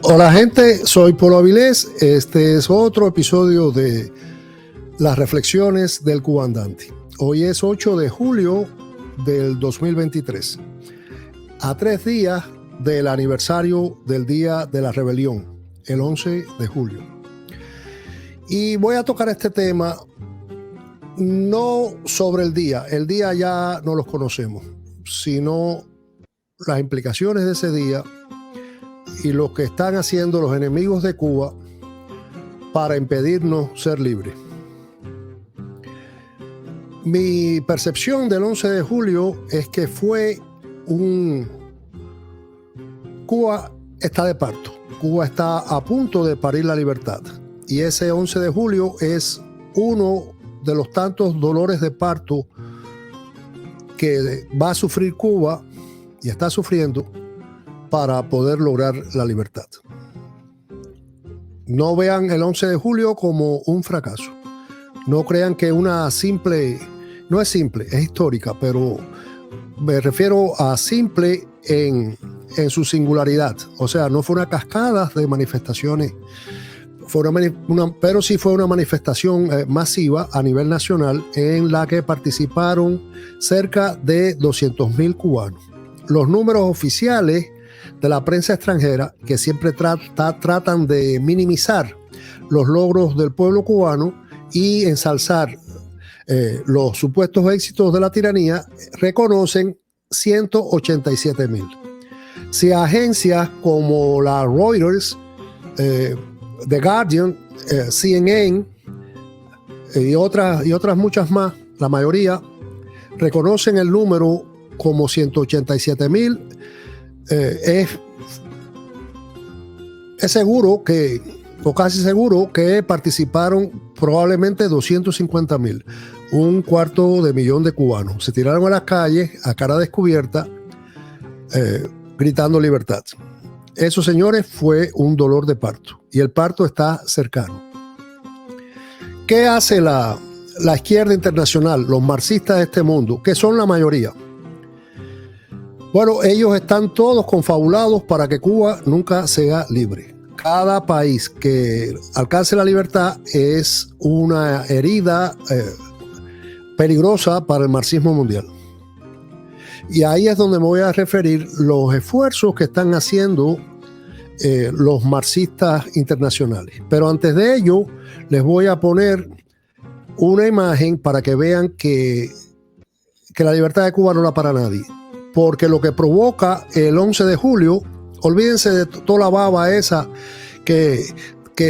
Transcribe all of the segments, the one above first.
Hola gente, soy Polo Avilés. Este es otro episodio de las reflexiones del Cubandante. Hoy es 8 de julio del 2023, a 3 días del aniversario del Día de la Rebelión, el 11 de julio. Y voy a tocar este tema no sobre el día ya no los conocemos, sino las implicaciones de ese día y lo que están haciendo los enemigos de Cuba para impedirnos ser libres. Mi percepción del 11 de julio es que Cuba está de parto. Cuba está a punto de parir la libertad. Y ese 11 de julio es uno de los tantos dolores de parto que va a sufrir Cuba y está sufriendo para poder lograr la libertad. No vean el 11 de julio como un fracaso. No crean que no es simple, es histórica, pero me refiero a simple en su singularidad. O sea, no fue una cascada de manifestaciones, pero sí fue una manifestación masiva a nivel nacional en la que participaron cerca de 200,000 cubanos. Los números oficiales de la prensa extranjera, que siempre tratan de minimizar los logros del pueblo cubano y ensalzar los supuestos éxitos de la tiranía, reconocen 187,000. Si agencias como la Reuters, The Guardian, CNN y otras muchas más, la mayoría, reconocen el número como 187,000, es seguro que, o casi seguro, que participaron probablemente 250,000, un cuarto de millón de cubanos. Se tiraron a las calles a cara descubierta, gritando libertad. Eso, señores, fue un dolor de parto, y el parto está cercano. ¿Qué hace la izquierda internacional, los marxistas de este mundo, que son la mayoría? Bueno, ellos están todos confabulados para que Cuba nunca sea libre. Cada país que alcance la libertad es una herida peligrosa para el marxismo mundial. Y ahí es donde me voy a referir los esfuerzos que están haciendo los marxistas internacionales. Pero antes de ello, les voy a poner una imagen para que vean que la libertad de Cuba no la para nadie. Porque lo que provoca el 11 de julio, olvídense de toda la baba esa que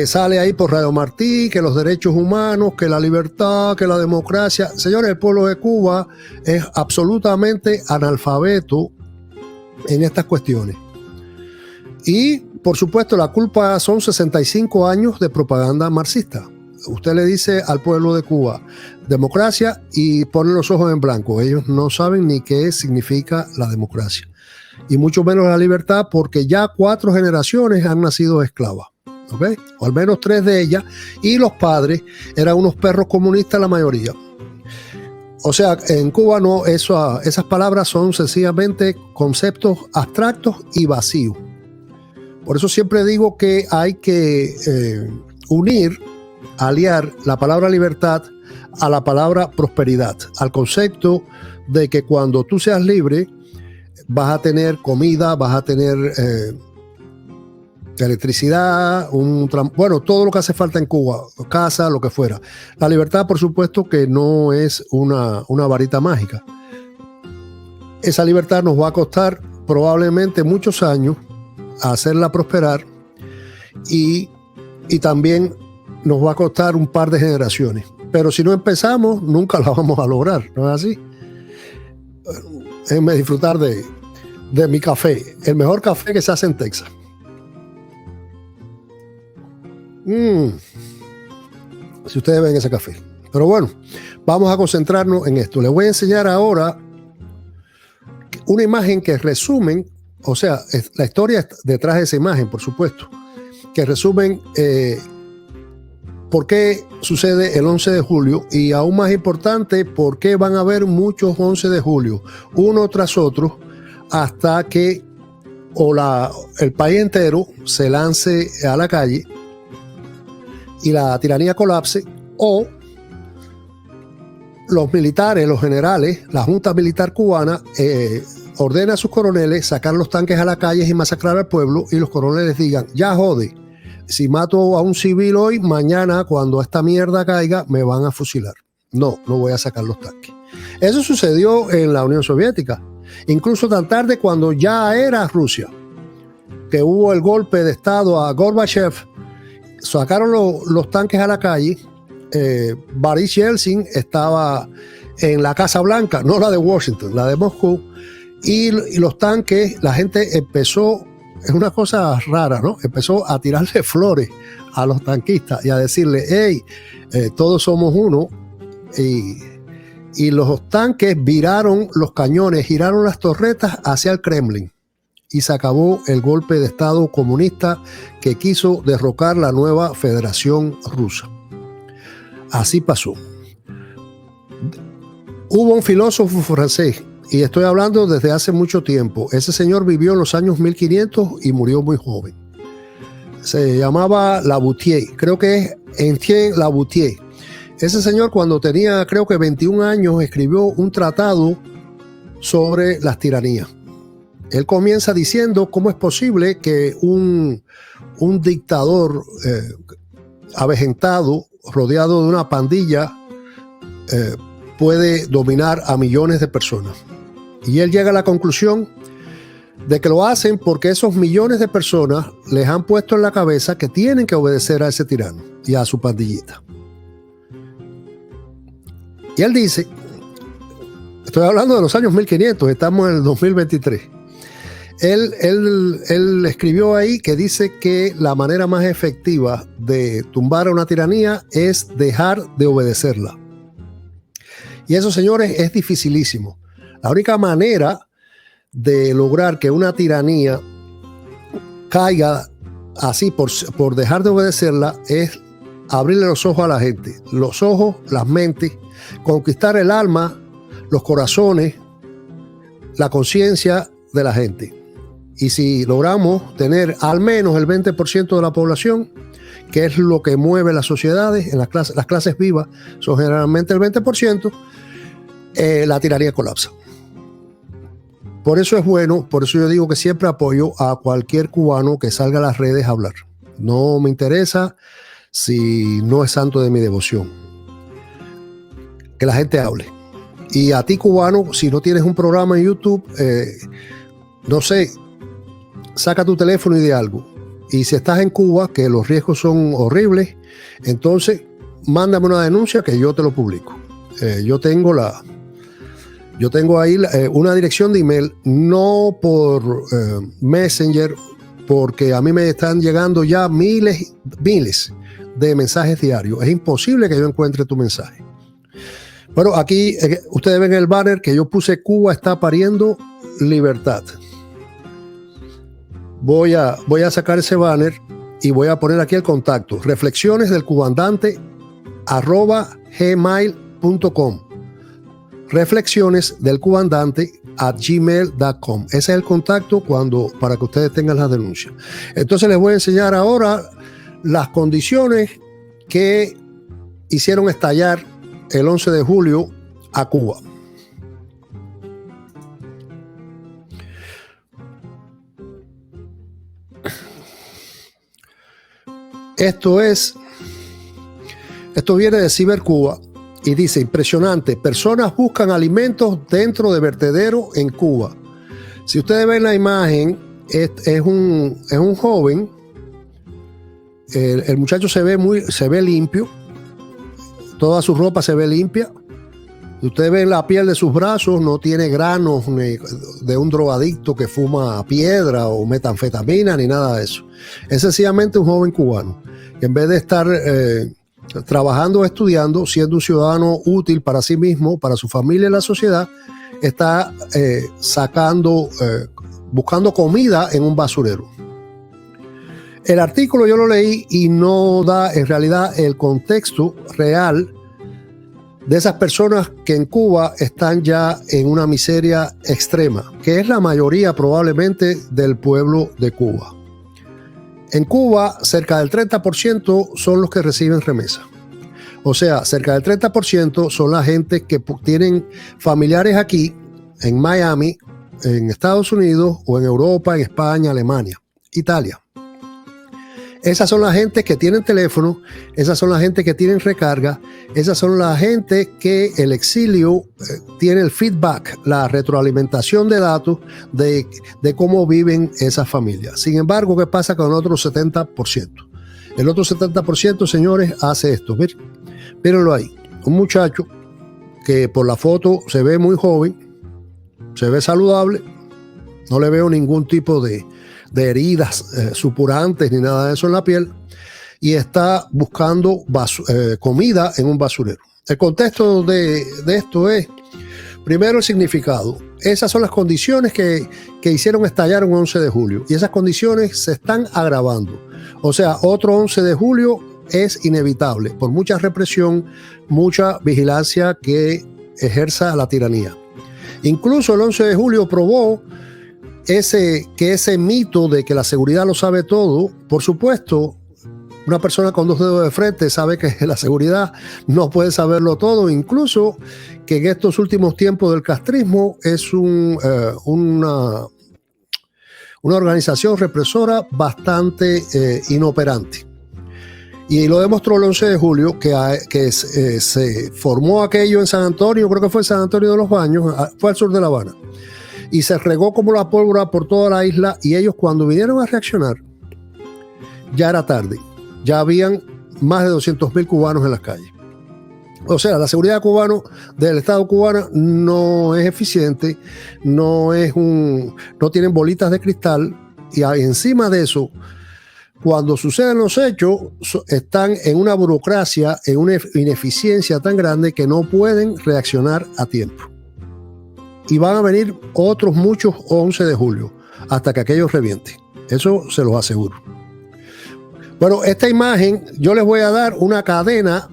sale ahí por Radio Martí, que los derechos humanos, que la libertad, que la democracia. Señores, el pueblo de Cuba es absolutamente analfabeto en estas cuestiones. Y, por supuesto, la culpa son 65 años de propaganda marxista. Usted le dice al pueblo de Cuba democracia y pone los ojos en blanco. Ellos no saben ni qué significa la democracia, y mucho menos la libertad, porque ya 4 generaciones han nacido esclavas, ¿okay? O al menos 3 de ellas, y los padres eran unos perros comunistas la mayoría. O sea, en Cuba no, esas palabras son sencillamente conceptos abstractos y vacíos. Por eso siempre digo que hay que aliar la palabra libertad a la palabra prosperidad, al concepto de que cuando tú seas libre vas a tener comida, vas a tener electricidad, todo lo que hace falta en Cuba, casa, lo que fuera. La libertad, por supuesto, que no es una varita mágica. Esa libertad nos va a costar probablemente muchos años hacerla prosperar, y también nos va a costar un par de generaciones. Pero si no empezamos, nunca la vamos a lograr, ¿no es así? Déjenme disfrutar de mi café, el mejor café que se hace en Texas. Si ustedes ven ese café. Pero bueno, vamos a concentrarnos en esto. Les voy a enseñar ahora una imagen que resumen, o sea, la historia detrás de esa imagen, por supuesto, que resumen por qué sucede el 11 de julio, y aún más importante, por qué van a haber muchos 11 de julio, uno tras otro, hasta que el país entero se lance a la calle y la tiranía colapse, o los militares, los generales, la Junta Militar Cubana ordena a sus coroneles sacar los tanques a la calle y masacrar al pueblo, y los coroneles digan, ya jode, si mato a un civil hoy, mañana cuando esta mierda caiga me van a fusilar. No voy a sacar los tanques. Eso sucedió en la Unión Soviética, incluso tan tarde cuando ya era Rusia, que hubo el golpe de estado a Gorbachev, sacaron los tanques a la calle. Boris Yeltsin estaba en la Casa Blanca, no la de Washington, la de Moscú, y los tanques, la gente empezó, es una cosa rara, ¿no? Empezó a tirarle flores a los tanquistas y a decirle, hey, todos somos uno, y los tanques viraron los cañones, giraron las torretas hacia el Kremlin, y se acabó el golpe de estado comunista que quiso derrocar la nueva Federación Rusa. Así pasó. Hubo un filósofo francés, y estoy hablando desde hace mucho tiempo. Ese señor vivió en los años 1500 y murió muy joven. Se llamaba Lavoisier, creo que es Etienne Lavoisier. Ese señor, cuando tenía creo que 21 años, escribió un tratado sobre las tiranías. Él comienza diciendo cómo es posible que un dictador avejentado, rodeado de una pandilla, puede dominar a millones de personas. Y él llega a la conclusión de que lo hacen porque esos millones de personas les han puesto en la cabeza que tienen que obedecer a ese tirano y a su pandillita. Y él dice, estoy hablando de los años 1500, estamos en el 2023. Él escribió ahí que dice que la manera más efectiva de tumbar a una tiranía es dejar de obedecerla. Y eso, señores, es dificilísimo. La única manera de lograr que una tiranía caiga así por dejar de obedecerla es abrirle los ojos a la gente. Los ojos, las mentes, conquistar el alma, los corazones, la conciencia de la gente. Y si logramos tener al menos el 20% de la población, que es lo que mueve las sociedades, en las clases vivas son generalmente el 20%, la tiranía colapsa. Por eso es bueno, por eso yo digo que siempre apoyo a cualquier cubano que salga a las redes a hablar. No me interesa si no es santo de mi devoción. Que la gente hable. Y a ti, cubano, si no tienes un programa en YouTube, no sé, saca tu teléfono y di algo. Y si estás en Cuba, que los riesgos son horribles, entonces mándame una denuncia que yo te lo publico. Yo tengo ahí una dirección de email, no por Messenger, porque a mí me están llegando ya miles de mensajes diarios. Es imposible que yo encuentre tu mensaje. Bueno, aquí ustedes ven el banner que yo puse: Cuba está pariendo libertad. Voy a sacar ese banner y voy a poner aquí el contacto: reflexionesdelcubandante@gmail.com. reflexionesdelcubandante@gmail.com. Ese es el contacto para que ustedes tengan las denuncias. Entonces les voy a enseñar ahora las condiciones que hicieron estallar el 11 de julio a Cuba. Esto viene de Cibercuba y dice: impresionante, personas buscan alimentos dentro de vertedero en Cuba. Si ustedes ven la imagen, es un joven. El muchacho se ve limpio, toda su ropa se ve limpia. Ustedes ven la piel de sus brazos, no tiene granos ni de un drogadicto que fuma piedra o metanfetamina ni nada de eso. Es sencillamente un joven cubano que, en vez de estar trabajando o estudiando, siendo un ciudadano útil para sí mismo, para su familia y la sociedad, está buscando comida en un basurero. El artículo yo lo leí y no da en realidad el contexto real de esas personas que en Cuba están ya en una miseria extrema, que es la mayoría probablemente del pueblo de Cuba. En Cuba, cerca del 30% son los que reciben remesa. O sea, cerca del 30% son la gente que tienen familiares aquí, en Miami, en Estados Unidos o en Europa, en España, Alemania, Italia. Esas son las gentes que tienen teléfono, esas son las gentes que tienen recarga, esas son las gentes que el exilio tiene el feedback, la retroalimentación de datos de cómo viven esas familias. Sin embargo, ¿qué pasa con el otro 70%? El otro 70%, señores, hace esto. Mírenlo ahí. Un muchacho que por la foto se ve muy joven, se ve saludable, no le veo ningún tipo de heridas supurantes ni nada de eso en la piel, y está buscando comida en un basurero. El contexto de esto es, primero, el significado. Esas son las condiciones que hicieron estallar un 11 de julio, y esas condiciones se están agravando. O sea, otro 11 de julio es inevitable por mucha represión, mucha vigilancia que ejerza la tiranía. Incluso el 11 de julio probó ese mito de que la seguridad lo sabe todo. Por supuesto, una persona con dos dedos de frente sabe que la seguridad no puede saberlo todo, incluso que en estos últimos tiempos del castrismo es una organización represora bastante inoperante. Y lo demostró el 11 de julio, que se formó aquello en San Antonio, creo que fue en San Antonio de los Baños, fue al sur de La Habana, y se regó como la pólvora por toda la isla, y ellos, cuando vinieron a reaccionar, ya era tarde, ya habían más de 200,000 cubanos en las calles. O sea, la seguridad cubana del Estado cubano no es eficiente, no tienen bolitas de cristal, y encima de eso, cuando suceden los hechos, están en una burocracia, en una ineficiencia tan grande que no pueden reaccionar a tiempo. Y van a venir otros muchos 11 de julio hasta que aquello reviente. Eso se los aseguro. Bueno, esta imagen, yo les voy a dar una cadena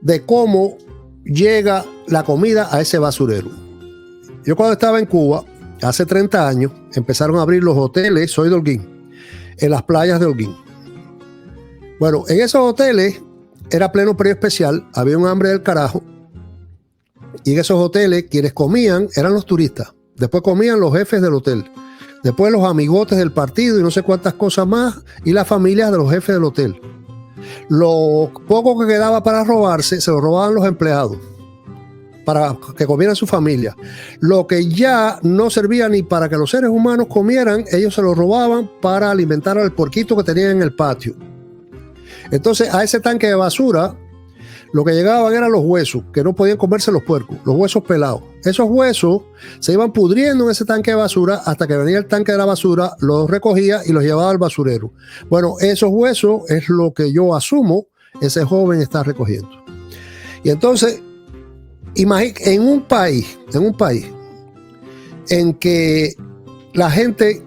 de cómo llega la comida a ese basurero. Yo, cuando estaba en Cuba, hace 30 años, empezaron a abrir los hoteles, soy de Holguín, en las playas de Holguín. Bueno, en esos hoteles era pleno periodo especial, había un hambre del carajo, y en esos hoteles quienes comían eran los turistas, después comían los jefes del hotel, después los amigotes del partido y no sé cuántas cosas más, y las familias de los jefes del hotel. Lo poco que quedaba para robarse se lo robaban los empleados para que comieran su familia. Lo que ya no servía ni para que los seres humanos comieran, ellos se lo robaban para alimentar al porquito que tenían en el patio. Entonces, a ese tanque de basura lo que llegaban eran los huesos, que no podían comerse los puercos, los huesos pelados. Esos huesos se iban pudriendo en ese tanque de basura hasta que venía el tanque de la basura, los recogía y los llevaba al basurero. Bueno, esos huesos es lo que yo asumo ese joven está recogiendo. Y entonces, en un país en que la gente,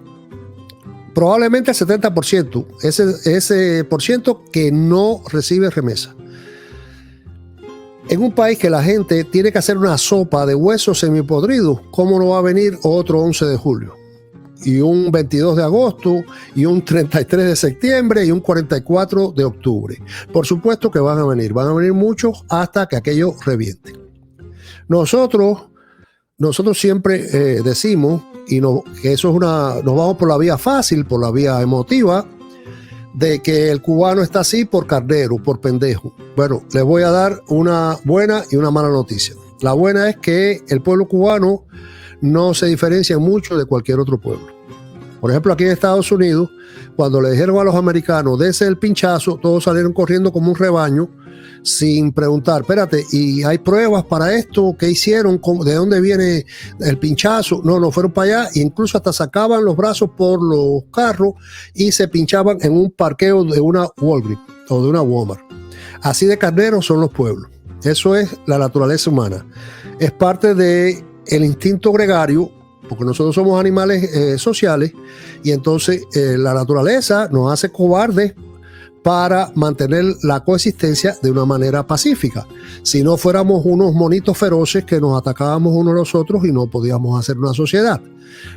probablemente el 70%, ese por ciento que no recibe remesa. En un país que la gente tiene que hacer una sopa de huesos semipodridos, ¿cómo no va a venir otro 11 de julio? Y un 22 de agosto, y un 33 de septiembre, y un 44 de octubre. Por supuesto que van a venir muchos hasta que aquello reviente. Nosotros siempre decimos, que eso es nos vamos por la vía fácil, por la vía emotiva, de que el cubano está así por carnero, por pendejo. Bueno, les voy a dar una buena y una mala noticia. La buena es que el pueblo cubano no se diferencia mucho de cualquier otro pueblo. Por ejemplo, aquí en Estados Unidos, cuando le dijeron a los americanos, dese el pinchazo, todos salieron corriendo como un rebaño, sin preguntar, espérate, ¿y hay pruebas para esto? ¿Qué hicieron? ¿De dónde viene el pinchazo? No, fueron para allá, e incluso hasta sacaban los brazos por los carros y se pinchaban en un parqueo de una Walgreens o de una Walmart. Así de carneros son los pueblos. Eso es la naturaleza humana. Es parte del instinto gregario, porque nosotros somos animales sociales, y entonces la naturaleza nos hace cobardes para mantener la coexistencia de una manera pacífica. Si no fuéramos unos monitos feroces que nos atacábamos unos a los otros y no podíamos hacer una sociedad.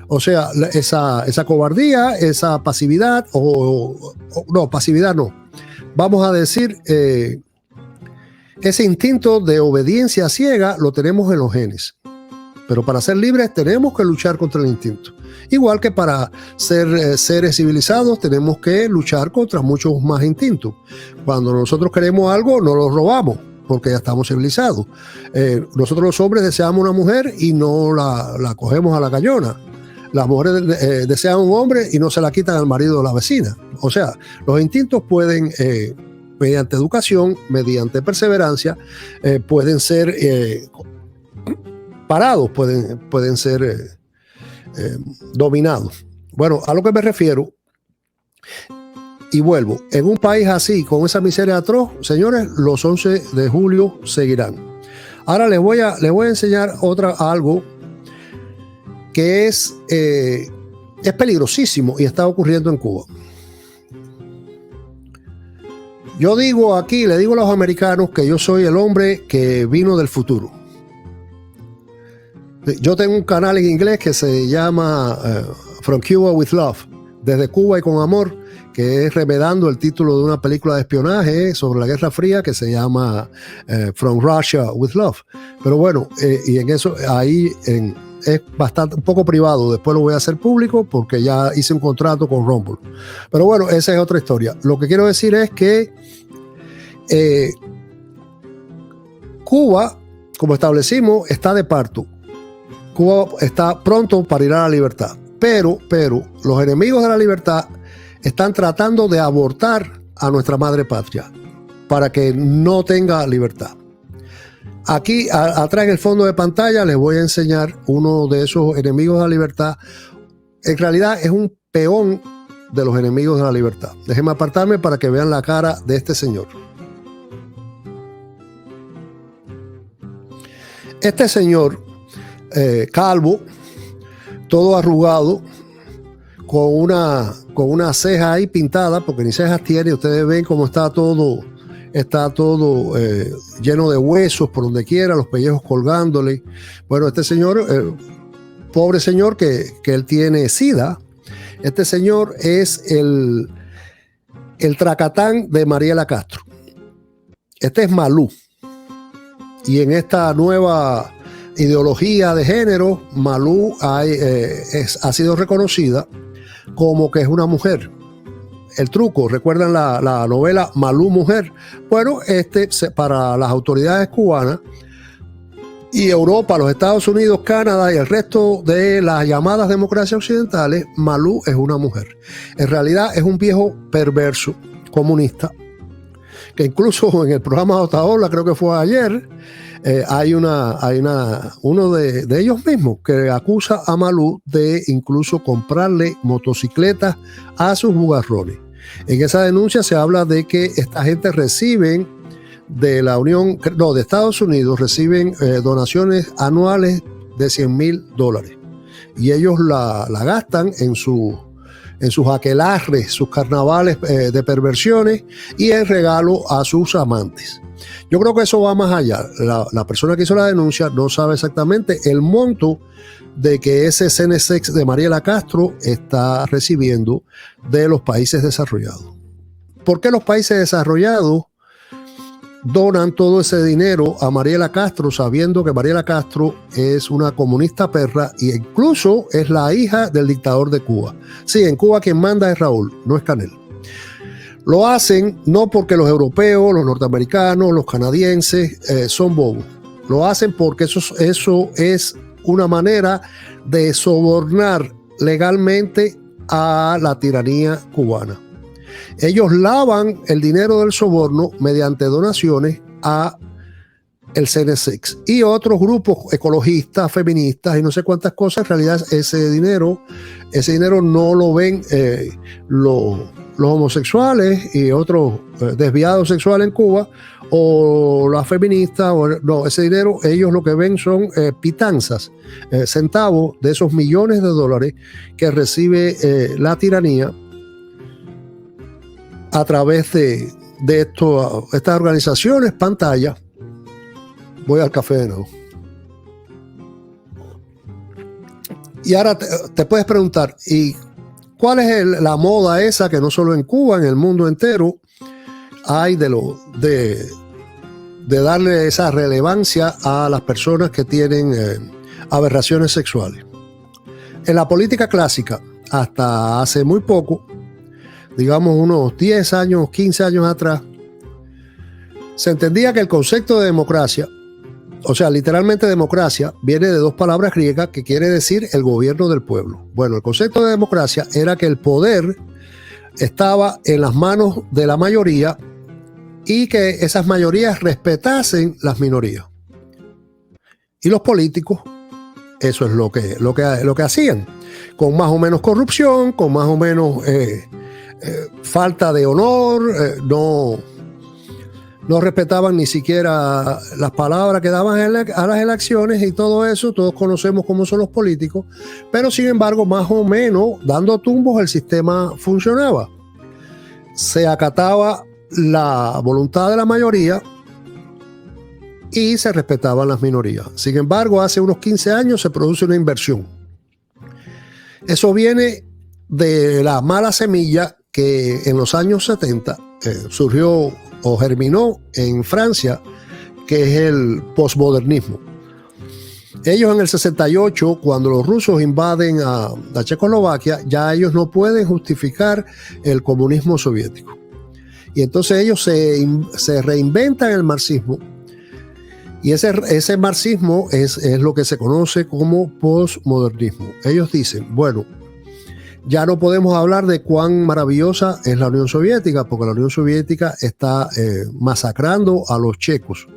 O sea, esa cobardía, esa pasividad, no, pasividad no. Vamos a decir, ese instinto de obediencia ciega lo tenemos en los genes. Pero para ser libres tenemos que luchar contra el instinto. Igual que para ser seres civilizados tenemos que luchar contra muchos más instintos. Cuando nosotros queremos algo, no lo robamos, porque ya estamos civilizados. Nosotros los hombres deseamos una mujer y no la cogemos a la cañona. Las mujeres desean un hombre y no se la quitan al marido de la vecina. O sea, los instintos pueden, mediante educación, mediante perseverancia, pueden ser parados, pueden ser dominados. Bueno, a lo que me refiero, y vuelvo, en un país así, con esa miseria atroz, señores, los 11 de julio seguirán. Ahora les voy a enseñar algo que es peligrosísimo y está ocurriendo en Cuba. Yo digo aquí, le digo a los americanos que yo soy el hombre que vino del futuro. Yo tengo un canal en inglés que se llama From Cuba with Love, desde Cuba y con amor, que es remedando el título de una película de espionaje sobre la Guerra Fría que se llama From Russia with Love. Pero bueno, y en eso ahí es un poco privado, después lo voy a hacer público porque ya hice un contrato con Rumble. Pero bueno, esa es otra historia. Lo que quiero decir es que Cuba, como establecimos, está de parto. Cuba está pronto para ir a la libertad, pero los enemigos de la libertad están tratando de abortar a nuestra madre patria para que no tenga libertad. Aquí atrás en el fondo de pantalla les voy a enseñar uno de esos enemigos de la libertad. En realidad es un peón de los enemigos de la libertad. Déjenme apartarme para que vean la cara de este señor. Este señor calvo, todo arrugado, con una ceja ahí pintada, porque ni cejas tiene. Ustedes ven cómo está todo lleno de huesos por donde quiera, los pellejos colgándole. Bueno, este señor, pobre señor que él tiene SIDA. Este señor es el tracatán de Mariela Castro. Este es Malú. Y en esta nueva ideología de género, Malú ha sido reconocida como que es una mujer. El truco, ¿recuerdan la novela Malú Mujer? Bueno, para las autoridades cubanas y Europa, los Estados Unidos, Canadá y el resto de las llamadas democracias occidentales, Malú es una mujer. En realidad es un viejo perverso comunista, que incluso en el programa de Otaola, creo que fue ayer, hay uno de ellos mismos que acusa a Malú de incluso comprarle motocicletas a sus bugarrones. En esa denuncia se habla de que esta gente reciben de de Estados Unidos, reciben donaciones anuales de $100,000 y ellos la gastan en sus aquelarres, sus carnavales de perversiones y en regalo a sus amantes. Yo creo que eso va más allá. La persona que hizo la denuncia no sabe exactamente el monto de que ese CNSX de Mariela Castro está recibiendo de los países desarrollados. ¿Por qué los países desarrollados donan todo ese dinero a Mariela Castro sabiendo que Mariela Castro es una comunista perra e incluso es la hija del dictador de Cuba? Sí, en Cuba quien manda es Raúl, no es Canel. Lo hacen no porque los europeos, los norteamericanos, los canadienses son bobos. Lo hacen porque eso es una manera de sobornar legalmente a la tiranía cubana. Ellos lavan el dinero del soborno mediante donaciones a el CNSX y otros grupos ecologistas, feministas y no sé cuántas cosas. En realidad ese dinero no lo ven los homosexuales y otros desviados sexuales en Cuba o las feministas. No, ese dinero ellos lo que ven son pitanzas, centavos de esos millones de dólares que recibe la tiranía a través de estas organizaciones, pantalla. Voy al café de nuevo. Y ahora te puedes preguntar, ¿y cuál es la moda esa que no solo en Cuba, en el mundo entero, hay de darle esa relevancia a las personas que tienen aberraciones sexuales? En la política clásica, hasta hace muy poco, digamos unos 10 años, 15 años atrás, se entendía que el concepto de democracia, o sea, literalmente democracia, viene de dos palabras griegas que quiere decir el gobierno del pueblo. Bueno, el concepto de democracia era que el poder estaba en las manos de la mayoría y que esas mayorías respetasen las minorías. Y los políticos, eso es lo que hacían, con más o menos corrupción, con más o menos falta de honor, no respetaban ni siquiera las palabras que daban a las elecciones y todo eso. Todos conocemos cómo son los políticos, pero sin embargo, más o menos, dando tumbos, el sistema funcionaba. Se acataba la voluntad de la mayoría y se respetaban las minorías. Sin embargo, hace unos 15 años se produce una inversión. Eso viene de la mala semilla que en los años 70 surgió o germinó en Francia, que es el posmodernismo. Ellos en el 68, cuando los rusos invaden a Checoslovaquia, ya ellos no pueden justificar el comunismo soviético. Y entonces ellos se reinventan el marxismo. Y ese marxismo es lo que se conoce como posmodernismo. Ellos dicen, bueno, ya no podemos hablar de cuán maravillosa es la Unión Soviética, porque la Unión Soviética está masacrando a los checos.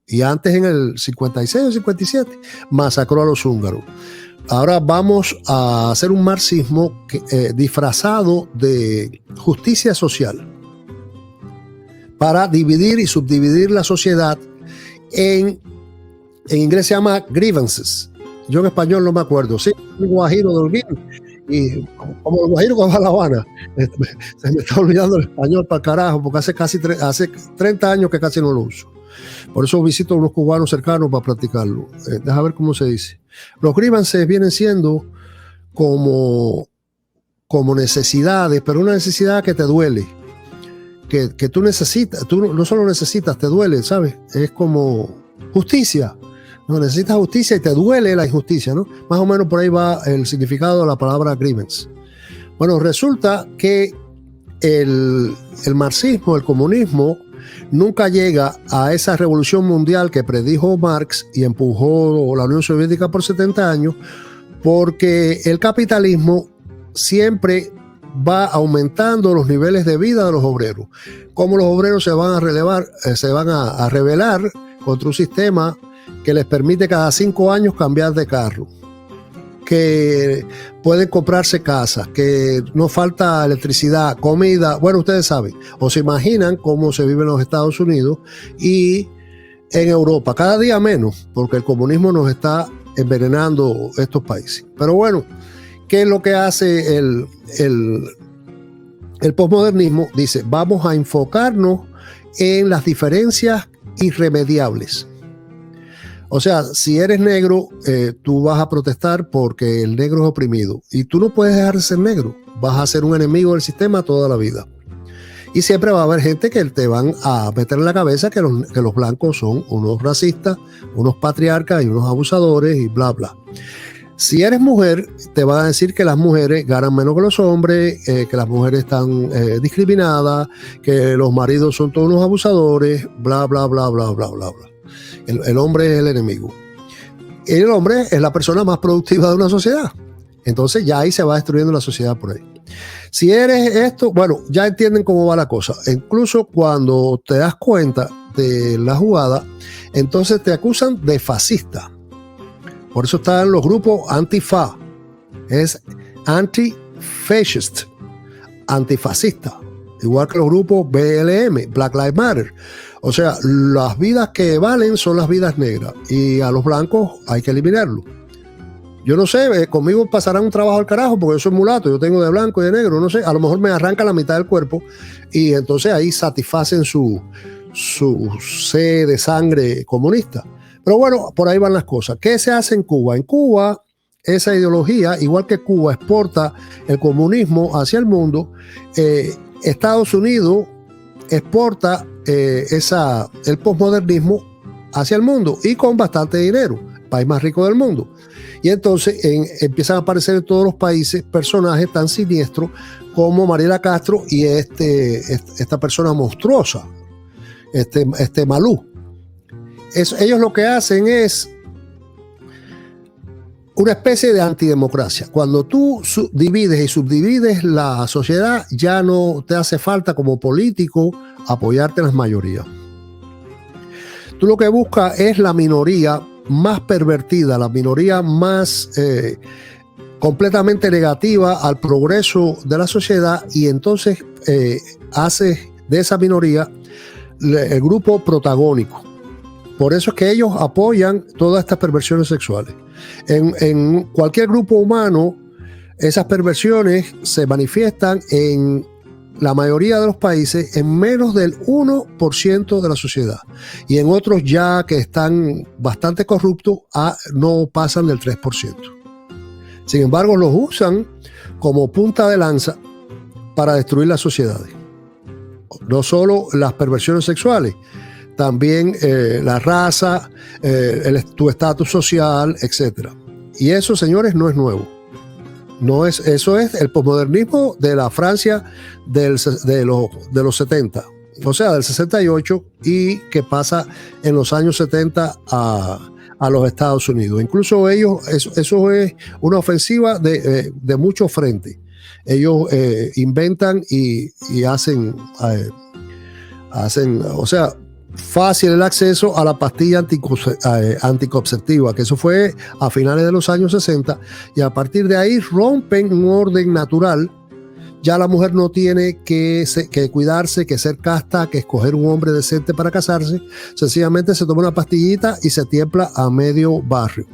Y antes, en el 56 o 57, masacró a los húngaros. Ahora vamos a hacer un marxismo disfrazado de justicia social para dividir y subdividir la sociedad en inglés se llama grievances. Yo en español no me acuerdo. Sí, un guajiro de Holguín. Y como el guajiro que va a La Habana, se me está olvidando el español para el carajo, porque hace 30 años que casi no lo uso. Por eso visito a unos cubanos cercanos para practicarlo. Deja ver cómo se dice. Los grievances vienen siendo como necesidades, pero una necesidad que te duele, que tú necesitas, tú no solo necesitas, te duele, ¿sabes? Es como justicia. No, necesitas justicia y te duele la injusticia, ¿no? Más o menos por ahí va el significado de la palabra grievance. Bueno, resulta que el marxismo, el comunismo, nunca llega a esa revolución mundial que predijo Marx y empujó la Unión Soviética por 70 años, porque el capitalismo siempre va aumentando los niveles de vida de los obreros. Como los obreros se van a rebelar contra un sistema que les permite cada 5 años cambiar de carro, que pueden comprarse casas, que no falta electricidad, comida. Bueno, ustedes saben o se imaginan cómo se vive en los Estados Unidos y en Europa, cada día menos, porque el comunismo nos está envenenando estos países. Pero bueno, ¿qué es lo que hace el posmodernismo? Dice, vamos a enfocarnos en las diferencias irremediables. O sea, si eres negro, tú vas a protestar porque el negro es oprimido. Y tú no puedes dejar de ser negro. Vas a ser un enemigo del sistema toda la vida. Y siempre va a haber gente que te van a meter en la cabeza que los blancos son unos racistas, unos patriarcas y unos abusadores y bla, bla. Si eres mujer, te van a decir que las mujeres ganan menos que los hombres, que las mujeres están discriminadas, que los maridos son todos unos abusadores, bla, bla, bla, bla, bla, bla, bla. El hombre es el enemigo. El hombre es la persona más productiva de una sociedad. Entonces ya ahí se va destruyendo la sociedad por ahí. Si eres esto, bueno, ya entienden cómo va la cosa. Incluso cuando te das cuenta de la jugada, entonces te acusan de fascista. Por eso están los grupos antifa. Es anti-fascist, antifascista. Igual que los grupos BLM, Black Lives Matter. O sea, las vidas que valen son las vidas negras y a los blancos hay que eliminarlos. Yo no sé, conmigo pasarán un trabajo al carajo porque yo soy mulato, yo tengo de blanco y de negro, no sé, a lo mejor me arranca la mitad del cuerpo y entonces ahí satisfacen su sed de sangre comunista. Pero bueno, por ahí van las cosas. ¿Qué se hace en Cuba? En Cuba, esa ideología, igual que Cuba exporta el comunismo hacia el mundo, Estados Unidos exporta el posmodernismo hacia el mundo y con bastante dinero, país más rico del mundo. Y entonces empiezan a aparecer en todos los países personajes tan siniestros como Mariela Castro y esta persona monstruosa, Malú. Ellos lo que hacen es una especie de antidemocracia. Cuando tú divides y subdivides la sociedad, ya no te hace falta como político apoyarte en las mayorías. Tú lo que buscas es la minoría más pervertida, la minoría más completamente negativa al progreso de la sociedad, y entonces haces de esa minoría el grupo protagónico. Por eso es que ellos apoyan todas estas perversiones sexuales. En cualquier grupo humano, esas perversiones se manifiestan en la mayoría de los países en menos del 1% de la sociedad. Y en otros ya que están bastante corruptos, no pasan del 3%. Sin embargo, los usan como punta de lanza para destruir las sociedades. No solo las perversiones sexuales, también la raza, tu estatus social, etc. Y eso, señores, no es nuevo. Eso es el posmodernismo de la Francia de los 70, o sea, del 68, y que pasa en los años 70 a los Estados Unidos. Incluso ellos, eso es una ofensiva de muchos frentes. Ellos inventan y hacen, o sea, fácil el acceso a la pastilla anticonceptiva, que eso fue a finales de los años 60, y a partir de ahí rompen un orden natural. Ya la mujer no tiene que cuidarse, que ser casta, que escoger un hombre decente para casarse. Sencillamente se toma una pastillita y se tiempla a medio barrio.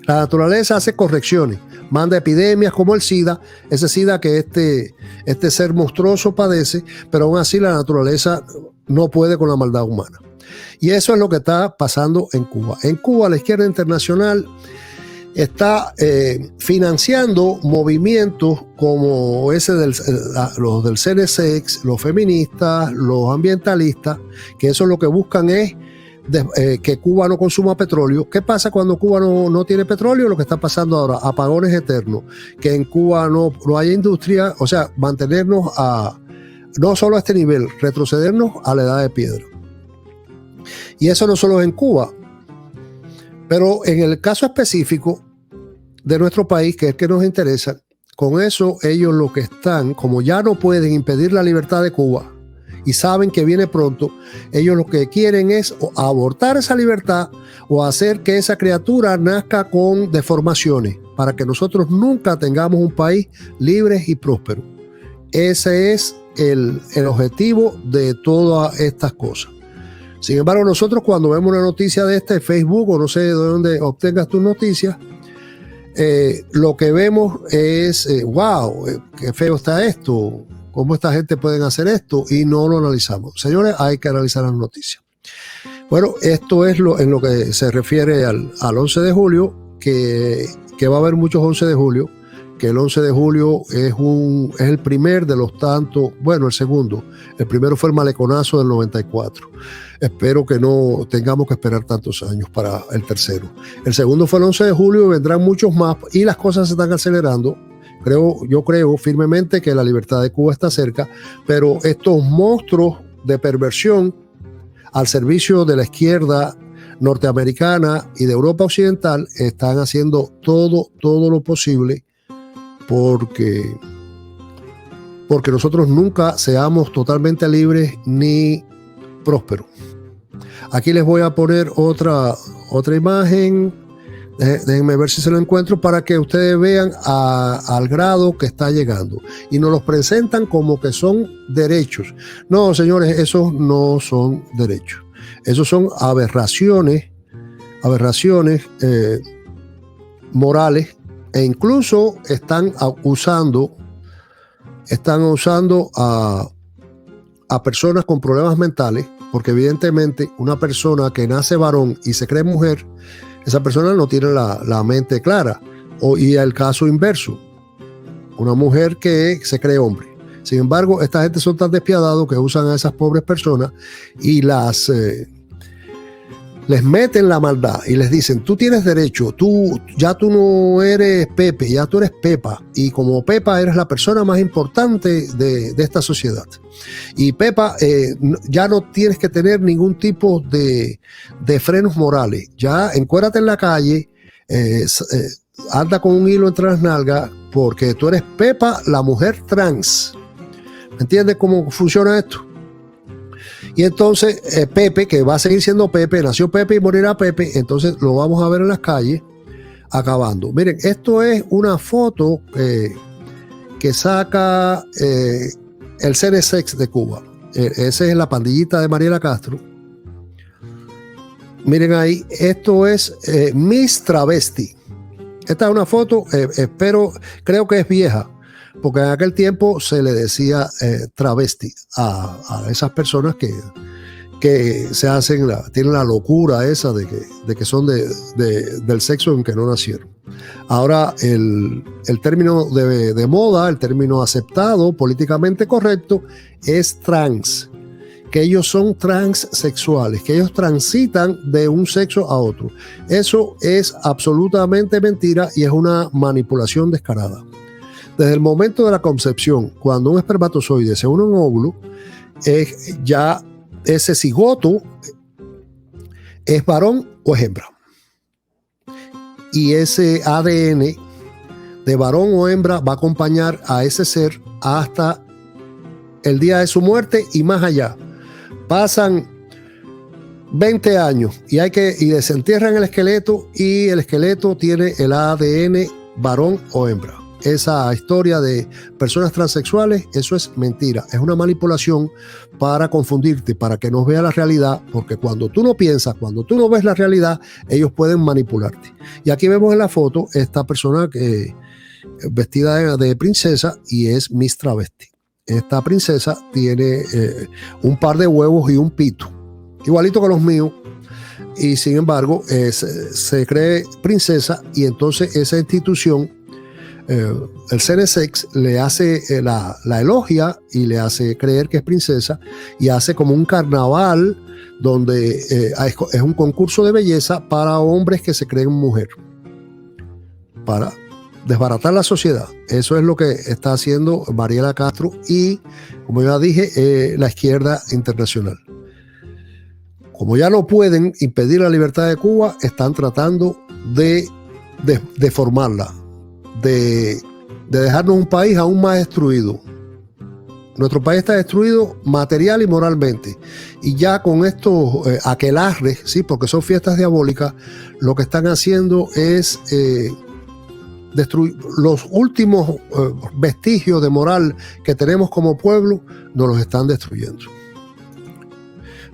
La naturaleza hace correcciones, manda epidemias como el SIDA, ese SIDA que este ser monstruoso padece, pero aún así la naturaleza no puede con la maldad humana. Y eso es lo que está pasando en Cuba. En Cuba, la izquierda internacional está financiando movimientos como los del CNSX, los feministas, los ambientalistas, que eso lo que buscan es que Cuba no consuma petróleo. ¿Qué pasa cuando Cuba no tiene petróleo? Lo que está pasando ahora, apagones eternos, que en Cuba no haya industria, o sea, mantenernos no solo a este nivel, retrocedernos a la edad de piedra. Y eso no solo es en Cuba, pero en el caso específico de nuestro país, que es el que nos interesa, con eso ellos lo que están, como ya no pueden impedir la libertad de Cuba y saben que viene pronto, ellos lo que quieren es abortar esa libertad o hacer que esa criatura nazca con deformaciones para que nosotros nunca tengamos un país libre y próspero. Ese es el objetivo de todas estas cosas. Sin embargo, nosotros cuando vemos una noticia de Facebook, o no sé de dónde obtengas tus noticias, lo que vemos es, wow, qué feo está esto, cómo esta gente puede hacer esto, y no lo analizamos. Señores, hay que analizar las noticias. Bueno, esto es en lo que se refiere al 11 de julio, que va a haber muchos 11 de julio, que el 11 de julio es el primer de los tantos, bueno, el segundo. El primero fue el maleconazo del 94. Espero que no tengamos que esperar tantos años para el tercero. El segundo fue el 11 de julio y vendrán muchos más, y las cosas se están acelerando. Yo creo firmemente que la libertad de Cuba está cerca, pero estos monstruos de perversión al servicio de la izquierda norteamericana y de Europa occidental están haciendo todo lo posible porque nosotros nunca seamos totalmente libres ni prósperos. Aquí les voy a poner otra imagen. Déjenme ver si se lo encuentro para que ustedes vean al grado que está llegando. Y nos los presentan como que son derechos. No, señores, esos no son derechos. Esos son aberraciones morales, e incluso están usando a personas con problemas mentales, porque evidentemente una persona que nace varón y se cree mujer, esa persona no tiene la mente clara. Y el caso inverso, una mujer que se cree hombre. Sin embargo, esta gente son tan despiadados que usan a esas pobres personas y les meten la maldad y les dicen: tú tienes derecho, tú no eres Pepe, ya tú eres Pepa, y como Pepa eres la persona más importante de esta sociedad. Y Pepa, ya no tienes que tener ningún tipo de frenos morales, ya encuérdate en la calle, anda con un hilo entre las nalgas, porque tú eres Pepa, la mujer trans. ¿Me entiendes cómo funciona esto? Y entonces Pepe, que va a seguir siendo Pepe, nació Pepe y morirá Pepe, entonces lo vamos a ver en las calles acabando. Miren, esto es una foto que saca el CNSX de Cuba. Esa es la pandillita de Mariela Castro. Miren ahí, esto es Miss Travesti. Esta es una foto, creo que es vieja, porque en aquel tiempo se le decía travesti a esas personas que se hacen tienen la locura esa de que son del sexo en que no nacieron. Ahora el término de moda, el término aceptado, políticamente correcto, es trans, que ellos son transsexuales, que ellos transitan de un sexo a otro. Eso es absolutamente mentira y es una manipulación descarada. Desde el momento de la concepción, cuando un espermatozoide se une a un óvulo, ya ese cigoto es varón o es hembra. Y ese ADN de varón o hembra va a acompañar a ese ser hasta el día de su muerte y más allá. Pasan 20 años y desentierran el esqueleto, y el esqueleto tiene el ADN varón o hembra. Esa historia de personas transexuales, eso es mentira, es una manipulación para confundirte, para que no veas la realidad, porque cuando tú no piensas, cuando tú no ves la realidad, ellos pueden manipularte. Y aquí vemos en la foto esta persona vestida de princesa, y es Miss Travesti. Esta princesa tiene un par de huevos y un pito, igualito que los míos, y sin embargo se cree princesa, y entonces esa institución, el CNSX, le hace la elogia y le hace creer que es princesa, y hace como un carnaval donde es un concurso de belleza para hombres que se creen mujer, para desbaratar la sociedad. Eso es lo que está haciendo Mariela Castro y, como ya dije, la izquierda internacional. Como ya no pueden impedir la libertad de Cuba, están tratando de deformarla, de dejarnos un país aún más destruido. Nuestro país está destruido material y moralmente, y ya con estos aquelarres, ¿sí? Porque son fiestas diabólicas, lo que están haciendo es destruir los últimos vestigios de moral que tenemos como pueblo, nos los están destruyendo.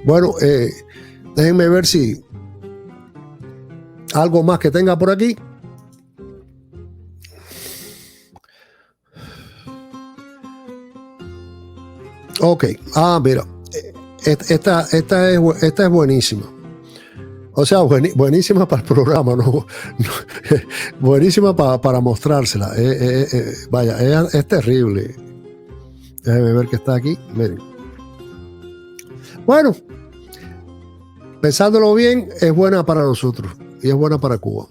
Bueno, déjenme ver si algo más que tenga por aquí. Ok, mira, esta es buenísima. O sea, buenísima para el programa, no buenísima para mostrársela. Vaya, es terrible. Déjenme ver qué está aquí. Miren. Bueno, pensándolo bien, es buena para nosotros y es buena para Cuba.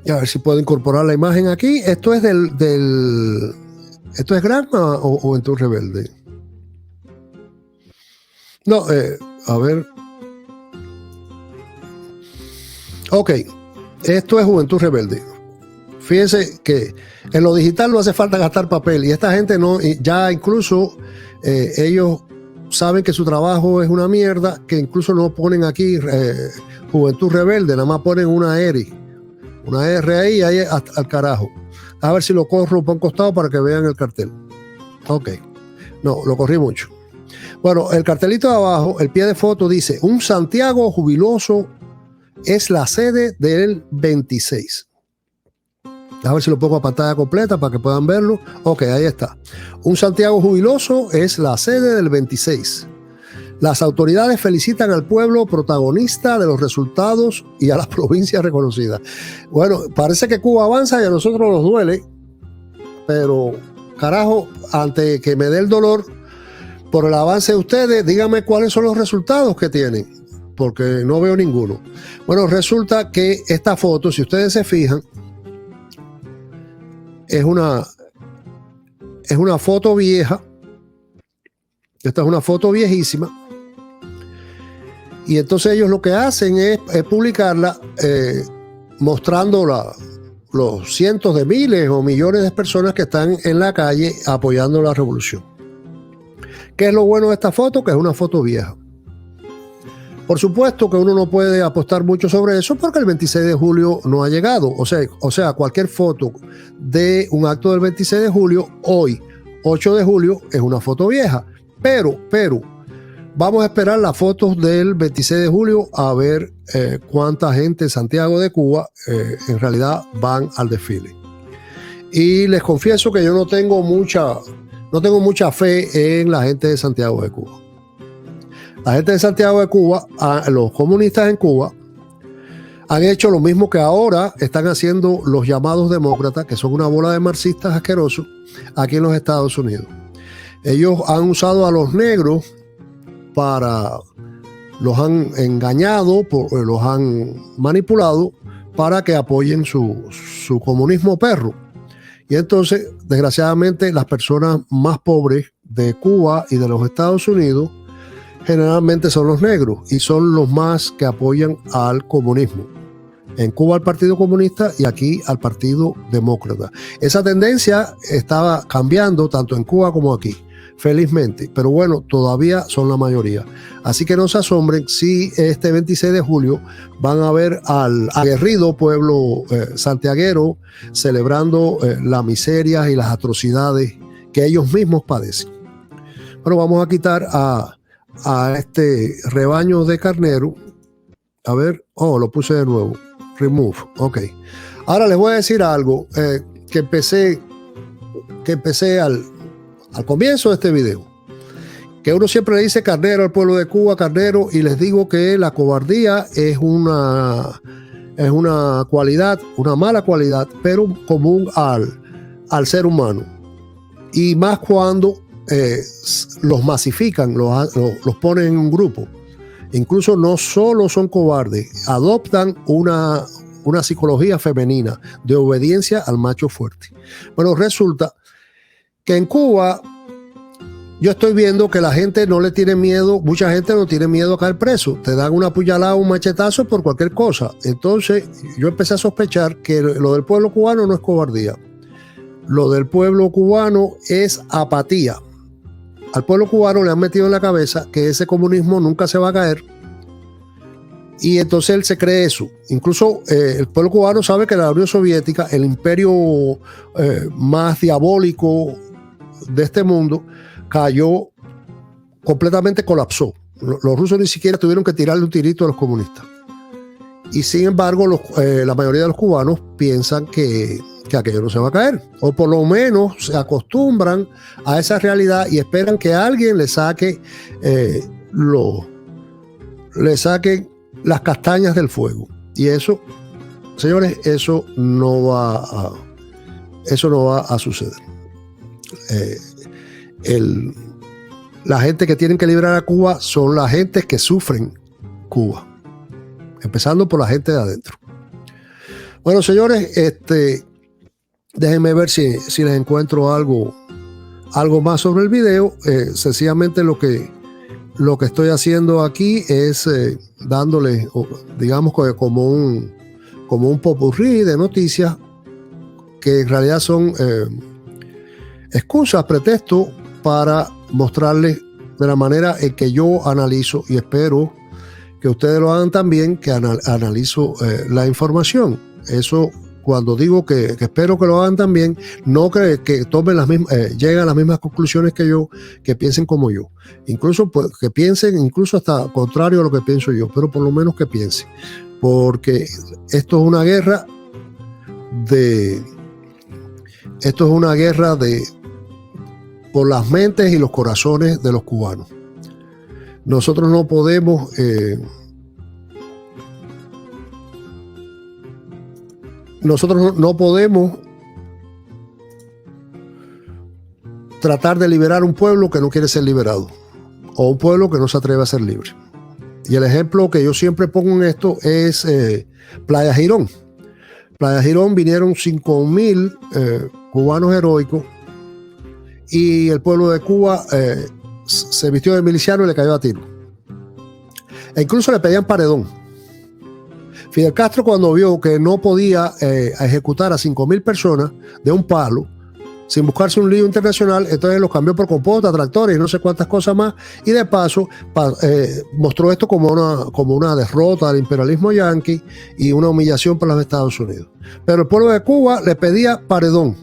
Y a ver si puedo incorporar la imagen aquí. Esto es ¿esto es Granma o Juventud Rebelde? No, a ver. Ok, esto es Juventud Rebelde. Fíjense que en lo digital no hace falta gastar papel, y esta gente no, ya incluso ellos saben que su trabajo es una mierda, que incluso no ponen aquí Juventud Rebelde, nada más ponen una R ahí al carajo. A ver si lo corro para un costado para que vean el cartel. Ok, no, lo corrí mucho. Bueno, el cartelito de abajo, el pie de foto dice: un Santiago jubiloso es la sede del 26. A ver si lo pongo a pantalla completa para que puedan verlo. Ok, ahí está. Un Santiago jubiloso es la sede del 26. Las autoridades felicitan al pueblo protagonista de los resultados y a las provincias reconocidas. Bueno, parece que Cuba avanza y a nosotros nos duele, pero carajo, antes que me dé el dolor por el avance de ustedes, díganme cuáles son los resultados que tienen, porque no veo ninguno. Bueno, resulta que esta foto, si ustedes se fijan, es una foto vieja. Esta es una foto viejísima. Y entonces ellos lo que hacen es publicarla mostrando los cientos de miles o millones de personas que están en la calle apoyando la revolución. ¿Qué es lo bueno de esta foto? Que es una foto vieja. Por supuesto que uno no puede apostar mucho sobre eso porque el 26 de julio no ha llegado. O sea, cualquier foto de un acto del 26 de julio, hoy, 8 de julio, es una foto vieja. Pero, vamos a esperar las fotos del 26 de julio a ver cuánta gente en Santiago de Cuba en realidad van al desfile. Y les confieso que yo no tengo mucha fe en la gente de Santiago de Cuba. La gente de Santiago de Cuba, los comunistas en Cuba, han hecho lo mismo que ahora están haciendo los llamados demócratas, que son una bola de marxistas asquerosos aquí en los Estados Unidos. Ellos han usado a los negros los han engañado, los han manipulado para que apoyen su comunismo perro. Y entonces, desgraciadamente, las personas más pobres de Cuba y de los Estados Unidos generalmente son los negros y son los más que apoyan al comunismo. En Cuba al Partido Comunista y aquí al Partido Demócrata. Esa tendencia estaba cambiando tanto en Cuba como aquí, felizmente, pero bueno, todavía son la mayoría. Así que no se asombren si este 26 de julio van a ver al aguerrido pueblo santiaguero celebrando las miserias y las atrocidades que ellos mismos padecen. Bueno, vamos a quitar a este rebaño de carnero. A ver, lo puse de nuevo. Remove, ok. Ahora les voy a decir algo que empecé al comienzo de este video. Que uno siempre le dice carnero al pueblo de Cuba, carnero, y les digo que la cobardía es una cualidad, una mala cualidad, pero común al ser humano. Y más cuando los masifican, los ponen en un grupo. Incluso no solo son cobardes, adoptan una psicología femenina de obediencia al macho fuerte. Bueno, resulta que en Cuba yo estoy viendo que la gente no le tiene miedo, mucha gente no tiene miedo a caer preso. Te dan una puñalada, un machetazo por cualquier cosa. Entonces yo empecé a sospechar que lo del pueblo cubano no es cobardía. Lo del pueblo cubano es apatía. Al pueblo cubano le han metido en la cabeza que ese comunismo nunca se va a caer y entonces él se cree eso. Incluso el pueblo cubano sabe que la Unión Soviética, el imperio más diabólico de este mundo, cayó, completamente colapsó. Los rusos ni siquiera tuvieron que tirarle un tirito a los comunistas. Y sin embargo, la mayoría de los cubanos piensan que aquello no se va a caer, o por lo menos se acostumbran a esa realidad y esperan que alguien le saque las castañas del fuego. Y eso, señores, eso no va a suceder. La gente que tienen que liberar a Cuba son la gente que sufren Cuba, empezando por la gente de adentro. Bueno, señores, déjenme ver si les encuentro algo más sobre el video. Sencillamente lo que estoy haciendo aquí es dándole, digamos, como un popurrí de noticias que en realidad son excusas, pretextos para mostrarles de la manera en que yo analizo, y espero que ustedes lo hagan también, que analizo la información. Eso, cuando digo que espero que lo hagan también, no que tomen lleguen a las mismas conclusiones que yo, que piensen como yo. Incluso que piensen, incluso hasta contrario a lo que pienso yo, pero por lo menos que piensen. porque esto es una guerra por las mentes y los corazones de los cubanos. Nosotros no podemos tratar de liberar un pueblo que no quiere ser liberado, o un pueblo que no se atreve a ser libre. Y el ejemplo que yo siempre pongo en esto es Playa Girón. Playa Girón vinieron 5,000 cubanos heroicos, y el pueblo de Cuba se vistió de miliciano y le cayó a tiro. E incluso le pedían paredón. Fidel Castro, cuando vio que no podía ejecutar a 5,000 personas de un palo, sin buscarse un lío internacional, entonces los cambió por compota, tractores y no sé cuántas cosas más, y de paso mostró esto como una derrota del imperialismo yanqui y una humillación para los Estados Unidos. Pero el pueblo de Cuba le pedía paredón.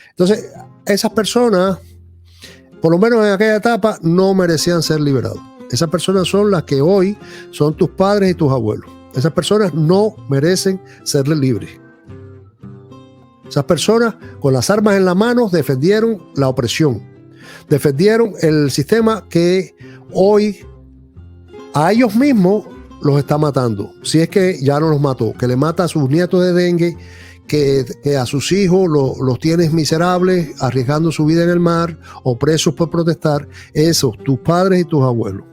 Entonces, esas personas, por lo menos en aquella etapa, no merecían ser liberados. Esas personas son las que hoy son tus padres y tus abuelos. Esas personas no merecen ser libres. Esas personas con las armas en la mano defendieron la opresión, defendieron el sistema que hoy a ellos mismos los está matando. Si es que ya no los mató, que le mata a sus nietos de dengue, que a sus hijos los tienes miserables, arriesgando su vida en el mar o presos por protestar. Esos, tus padres y tus abuelos.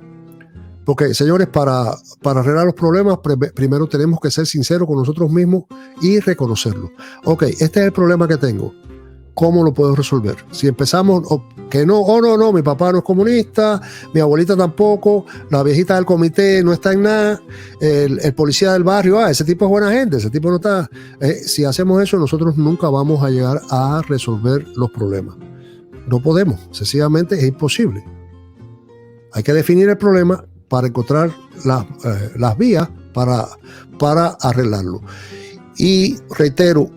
Porque, señores, para arreglar los problemas, primero tenemos que ser sinceros con nosotros mismos y reconocerlo. Ok, este es el problema que tengo. ¿Cómo lo puedo resolver? Si empezamos que no, mi papá no es comunista, mi abuelita tampoco, la viejita del comité no está en nada, el policía del barrio, ese tipo es buena gente, ese tipo no está. Si hacemos eso, nosotros nunca vamos a llegar a resolver los problemas. No podemos, sencillamente es imposible. Hay que definir el problema para encontrar las vías para arreglarlo. Y reitero,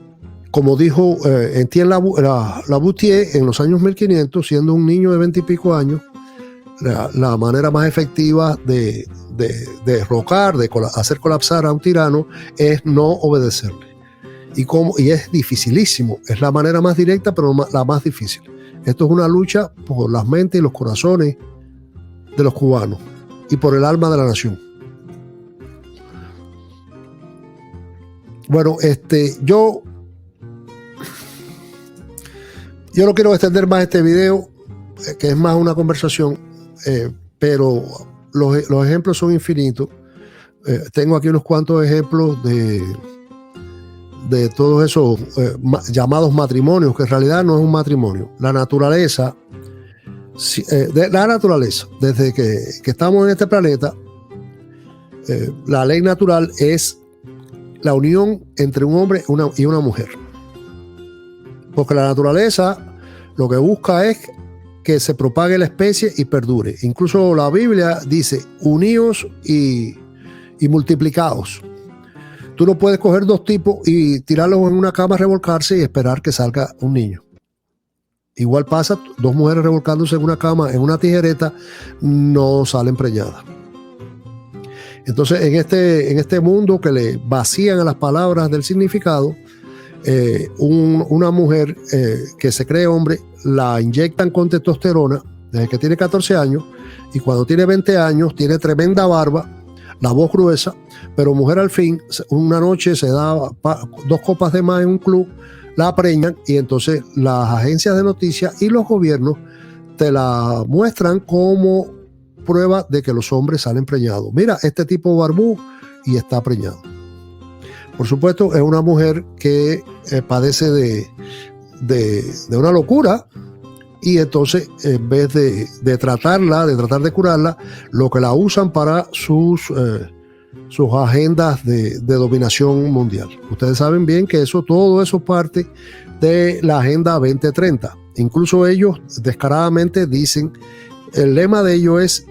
como dijo Etienne Laboutier en los años 1500, siendo un niño de 20 y pico años, la manera más efectiva de derrocar, de hacer colapsar a un tirano es no obedecerle. Y es dificilísimo, es la manera más directa, pero la más difícil. Esto es una lucha por las mentes y los corazones de los cubanos y por el alma de la nación. Bueno, yo no quiero extender más este video, que es más una conversación, pero los ejemplos son infinitos. Tengo aquí unos cuantos ejemplos de todos esos llamados matrimonios, que en realidad no es un matrimonio. La naturaleza, desde que estamos en este planeta, la ley natural es la unión entre un hombre y una mujer. Porque la naturaleza lo que busca es que se propague la especie y perdure. Incluso la Biblia dice, uníos y multiplicados. Tú no puedes coger dos tipos y tirarlos en una cama, revolcarse y esperar que salga un niño. Igual pasa, dos mujeres revolcándose en una cama, en una tijereta, no salen preñadas. Entonces, en este mundo que le vacían a las palabras del significado, una mujer que se cree hombre, la inyectan con testosterona desde que tiene 14 años, y cuando tiene 20 años tiene tremenda barba, la voz gruesa, pero mujer al fin. Una noche se da 2 copas de más en un club, la preñan, y entonces las agencias de noticias y los gobiernos te la muestran como prueba de que los hombres salen preñados. Mira, este tipo barbú y está preñado. Por supuesto, es una mujer que padece de una locura, y entonces, en vez de tratar de curarla, lo que la usan para sus agendas de dominación mundial. Ustedes saben bien que todo eso parte de la Agenda 2030. Incluso ellos descaradamente dicen, el lema de ellos es,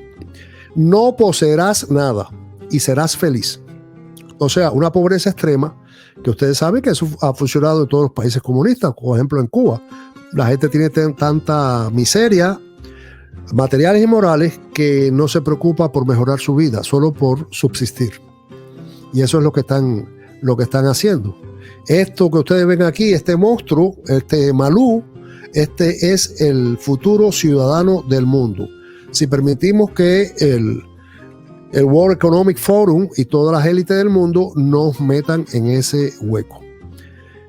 no poseerás nada y serás feliz. O sea, una pobreza extrema, que ustedes saben que eso ha funcionado en todos los países comunistas. Por ejemplo, en Cuba, la gente tiene tanta miseria, materiales y morales, que no se preocupa por mejorar su vida, solo por subsistir. Y eso es lo que están haciendo. Esto que ustedes ven aquí, este monstruo, este Malú, este es el futuro ciudadano del mundo. Si permitimos que el World Economic Forum y todas las élites del mundo nos metan en ese hueco.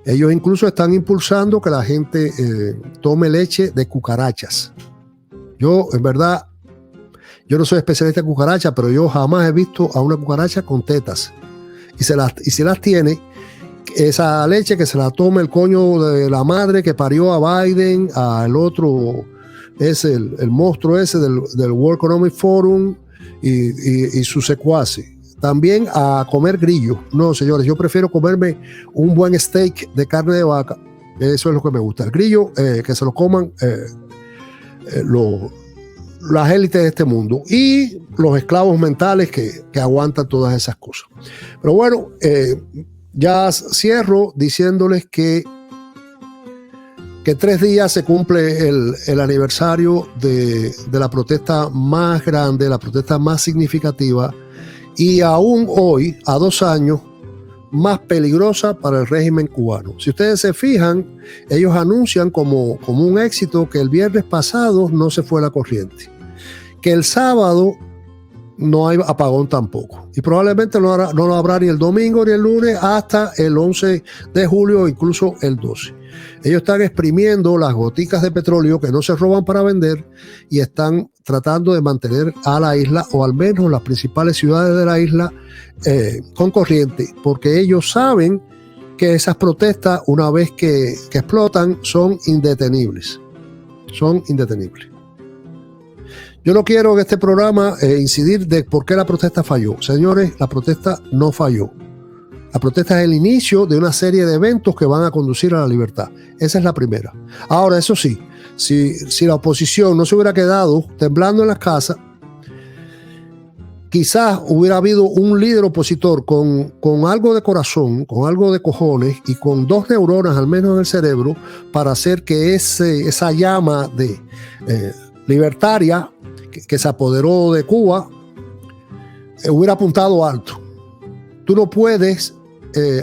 Ellos incluso están impulsando que la gente tome leche de cucarachas. Yo, en verdad, yo no soy especialista en cucarachas, pero yo jamás he visto a una cucaracha con tetas. Y si las tiene, esa leche que se la tome el coño de la madre que parió a Biden, al otro, es el monstruo ese del World Economic Forum y su secuace. También a comer grillo. No, señores, yo prefiero comerme un buen steak de carne de vaca. Eso es lo que me gusta. El grillo, que se lo coman las élites de este mundo y los esclavos mentales que aguantan todas esas cosas. Pero bueno, ya cierro diciéndoles que 3 días se cumple el aniversario de la protesta más grande, la protesta más significativa y aún hoy, a 2 años, más peligrosa para el régimen cubano. Si ustedes se fijan, ellos anuncian como un éxito que el viernes pasado no se fue la corriente, que el sábado no hay apagón tampoco, y probablemente no lo habrá ni el domingo ni el lunes hasta el 11 de julio o incluso el 12. Ellos están exprimiendo las goticas de petróleo que no se roban para vender y están tratando de mantener a la isla, o al menos las principales ciudades de la isla, con corriente, porque ellos saben que esas protestas, una vez que explotan, son indetenibles. Son indetenibles. Yo no quiero en este programa incidir de por qué la protesta falló. Señores, la protesta no falló. La protesta es el inicio de una serie de eventos que van a conducir a la libertad. Esa es la primera. Ahora, eso sí, si la oposición no se hubiera quedado temblando en las casas, quizás hubiera habido un líder opositor con algo de corazón, con algo de cojones y con 2 neuronas al menos en el cerebro para hacer que esa llama de libertaria que se apoderó de Cuba hubiera apuntado alto. Tú no puedes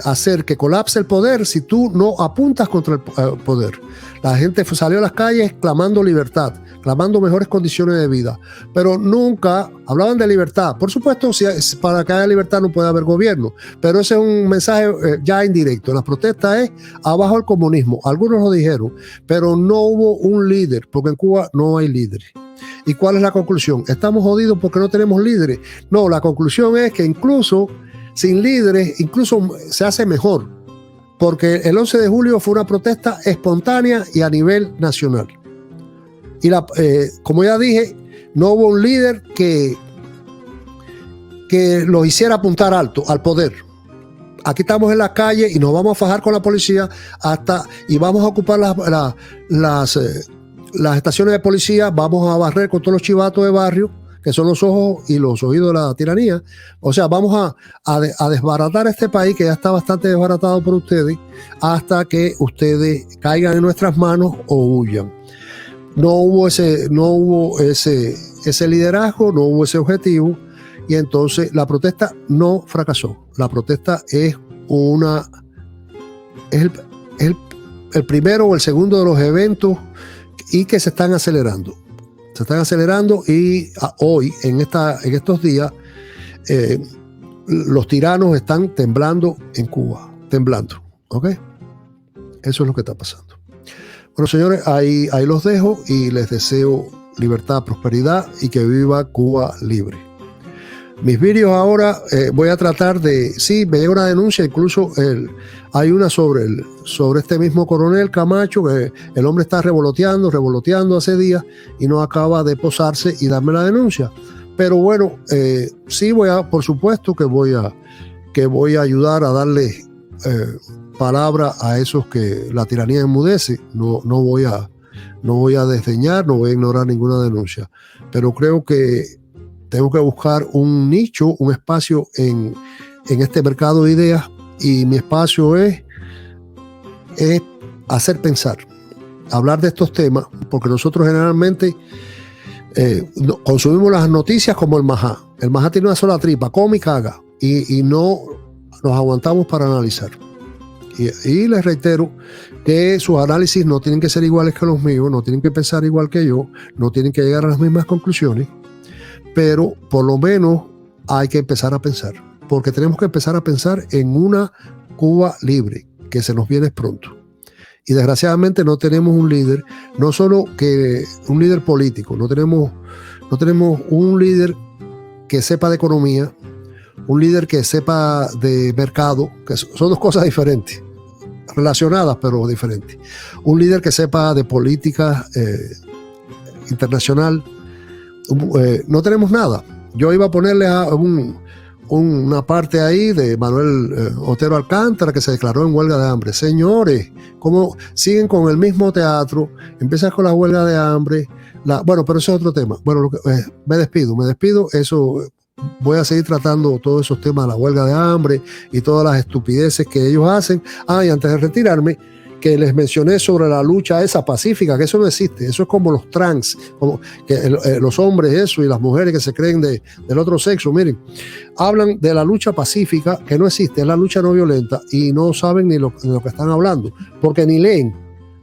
hacer que colapse el poder si tú no apuntas contra el poder. La gente salió a las calles clamando libertad, clamando mejores condiciones de vida, pero nunca hablaban de libertad. Por supuesto, para que haya libertad no puede haber gobierno, pero ese es un mensaje ya indirecto. La protesta es abajo el comunismo. Algunos lo dijeron, pero no hubo un líder, porque en Cuba no hay líderes. ¿Y cuál es la conclusión? ¿Estamos jodidos porque no tenemos líderes? No, la conclusión es que incluso sin líderes, incluso se hace mejor, porque el 11 de julio fue una protesta espontánea y a nivel nacional. Y como ya dije, no hubo un líder que lo hiciera apuntar alto al poder. Aquí estamos en la calle y nos vamos a fajar con la policía y vamos a ocupar las estaciones de policía, vamos a barrer con todos los chivatos de barrio, que son los ojos y los oídos de la tiranía. O sea, vamos a desbaratar este país que ya está bastante desbaratado por ustedes hasta que ustedes caigan en nuestras manos o huyan. No hubo ese liderazgo, no hubo ese objetivo y entonces la protesta no fracasó. La protesta es el primero o el segundo de los eventos y que se están acelerando. Se están acelerando y hoy, en estos días, los tiranos están temblando en Cuba. Temblando, ¿ok? Eso es lo que está pasando. Bueno, señores, ahí los dejo y les deseo libertad, prosperidad y que viva Cuba libre. Mis vídeos ahora voy a tratar de... Sí, me llega una denuncia, incluso hay una sobre este mismo coronel Camacho, que el hombre está revoloteando hace días y no acaba de posarse y darme la denuncia. Pero bueno, sí por supuesto que voy a ayudar a darle palabra a esos que la tiranía enmudece. No voy a desdeñar, no voy a ignorar ninguna denuncia. Pero creo que tengo que buscar un nicho, un espacio en este mercado de ideas, y mi espacio es hacer pensar, hablar de estos temas, porque nosotros generalmente consumimos las noticias como el majá. El majá tiene una sola tripa, come y caga, y no nos aguantamos para analizar. Y les reitero que sus análisis no tienen que ser iguales que los míos, no tienen que pensar igual que yo, no tienen que llegar a las mismas conclusiones, pero por lo menos hay que empezar a pensar, porque tenemos que empezar a pensar en una Cuba libre, que se nos viene pronto. Y desgraciadamente no tenemos un líder, no solo que un líder político, no tenemos un líder que sepa de economía, un líder que sepa de mercado, que son dos cosas diferentes, relacionadas pero diferentes. Un líder que sepa de política internacional. No tenemos nada. Yo iba a ponerle una parte ahí de Manuel Otero Alcántara, que se declaró en huelga de hambre. Señores, ¿cómo siguen con el mismo teatro? Empiezan con la huelga de hambre. Bueno, pero eso es otro tema. Bueno, me despido. Eso, voy a seguir tratando todos esos temas de la huelga de hambre y todas las estupideces que ellos hacen. Y antes de retirarme, que les mencioné sobre la lucha esa pacífica, que eso no existe. Eso es como los trans, como que los hombres eso y las mujeres que se creen del otro sexo. Miren, hablan de la lucha pacífica que no existe, es la lucha no violenta, y no saben ni lo que están hablando, porque ni leen.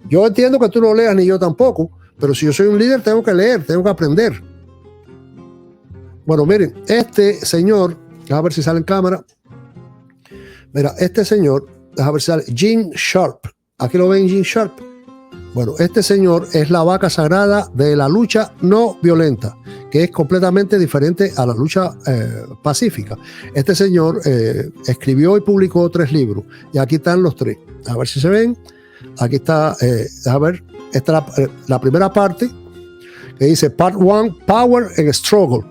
Yo entiendo que tú no leas ni yo tampoco, pero si yo soy un líder tengo que leer, tengo que aprender. Bueno, miren, este señor, a ver si sale en cámara. Mira, este señor, a ver si sale, Gene Sharp. Aquí lo ven, Gene Sharp. Bueno, este señor es la vaca sagrada de la lucha no violenta, que es completamente diferente a la lucha pacífica. Este señor escribió y publicó 3 libros, y aquí están los 3. A ver si se ven. Aquí está, a ver, esta es la primera parte, que dice Part 1, Power and Struggle,